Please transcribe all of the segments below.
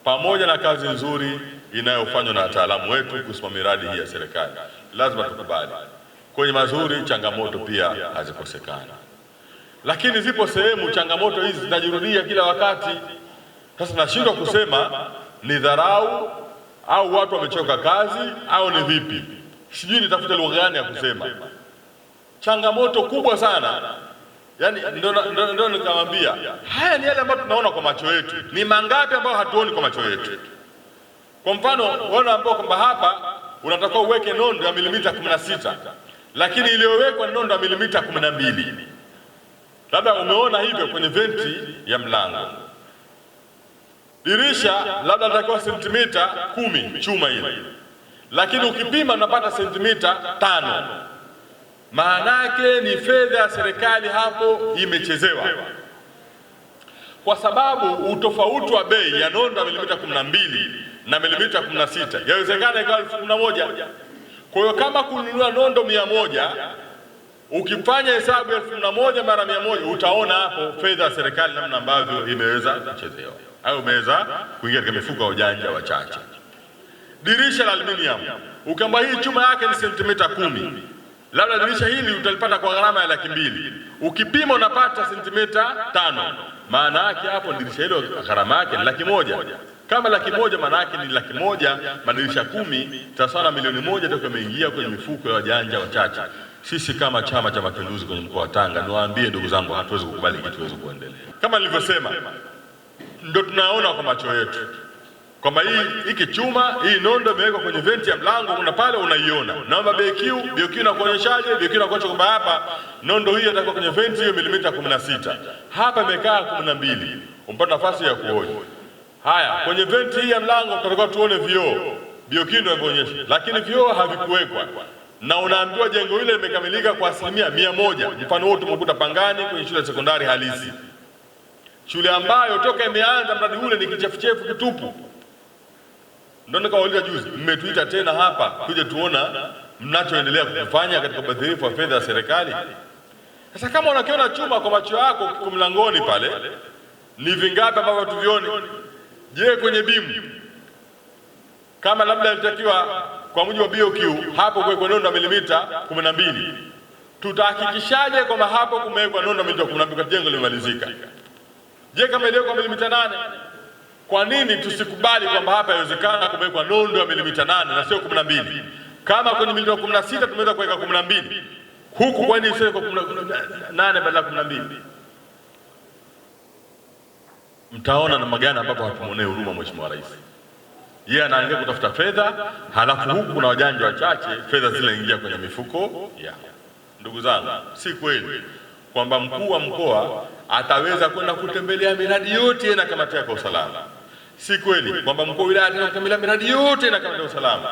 pamoja na kazi nzuri inayofanywa na wataalamu wetu kusimamia miradi hii ya serikali, lazima tukubali kwenye mazuri changamoto pia hazikosekani. Lakini zipo sehemu changamoto hizi zinajirudia kila wakati. Sasa nashindwa kusema ni dharau au watu wamechoka kazi au ni vipi. Sijui nitafute lugha gani ya kusema. Changamoto kubwa sana. Yaani ndio nikamwambia, haya ni yale ambayo tunaona kwa macho yetu. Ni mangapi ambayo hatuoni kwa macho yetu? Kwa mfano, wewe ambao kwamba hapa unatakiwa uweke nondo ya milimita 16, lakini iliyowekwa nondo ya milimita 12. Labda umeona hivyo kwenye venti ya mlango. Dirisha labda litakuwa sentimita 10 chuma ile, lakini ukipima unapata sentimita 5. Maana yake ni fedha ya serikali hapo imechezewa, kwa sababu utofauti wa bei ya nondo ya milimita 12 na milimita 16 yawezekana ikawa 11,000. Kwa hiyo kama kununua nondo 100, ukifanya hesabu 11,000 mara 100, utaona hapo fedha ya serikali namna ambavyo imeweza kuchezewa au imeweza kuingia katika mifuko ya ujanja wachache. Dirisha la aluminium, ukamba hii chuma yake ni sentimita 10, labda dirisha hili utalipata kwa gharama ya 200,000. Ukipima unapata sentimita 5. Maana yake hapo dirisha hilo gharama yake ni 100,000. Kama 100,000 maana yake ni 100,000 madirisha 10 sawa na milioni 1 toka imeingia kwenye mifuko ya wajanja wachache. Sisi kama Chama cha Mapinduzi kwenye mkoa wa Tanga, niwaambie ndugu zangu, hatuwezi kukubali kitu kiweze kuendelea. Kama nilivyosema, ndio tunaona kwa macho yetu kwamba hiki chuma, hii nondo imewekwa kwenye venti ya mlango, kuna pale unaiona. Naomba BQ inakuonyeshaje? BQ inakuonyesha kwamba hapa nondo hii itakuwa kwenye venti hiyo milimita 16. Hapa imekaa 12. Umpata nafasi ya kuona. Haya, kwenye venti hii ya mlango tutakuwa tuone vioo. BQ ndio inaonyesha. Lakini vioo havikuwekwa. Na unaambiwa jengo hilo limekamilika kwa 100%. Mfano wote tumekuta Pangani kwenye shule ya sekondari halisi. Shule ambayo toka imeanza mradi ule ni kichefuchefu kitupu. Ndio nikawauliza juzi, mmetuita tena hapa tuje tuona mnachoendelea kufanya katika ubadhirifu wa fedha ya serikali. Sasa kama unakiona chuma kwa macho yako kwa mlangoni pale, ni vingapi ambavyo tuvione? Je, kwenye bimu kama labda ilitakiwa kwa mujibu wa BOQ hapo kuwekwa nondo ya milimita 12, tutahakikishaje kwamba hapo kumewekwa nondo ya milimita 12 kwa jengo limemalizika? Je, kama ile kwa milimita 8, kwa nini tusikubali kwamba hapa inawezekana kumewekwa nondo ya milimita 8 na sio 12? Kama kwenye milimita 16 tumeweza kuweka 12, huku kwa nini sio 8 badala ya 12? Mtaona namna gani ambapo hatumuonee huruma Mheshimiwa Rais. Yeye anaangalia kutafuta fedha, halafu huku kuna wajanja wachache fedha zile ingia kwenye mifuko yao. Ndugu zangu, si kweli kwamba mkuu wa mkoa ataweza kwenda kutembelea miradi yote na kamati yake ya usalama. Si kweli kwamba mkuu wa wilaya ataweza kutembelea miradi yote na kamati ya usalama.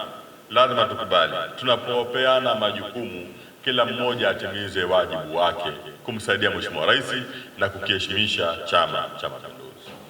Lazima tukubali, tunapopeana majukumu kila mmoja atimize wajibu wake kumsaidia Mheshimiwa Rais na kukiheshimisha Chama cha Mapinduzi.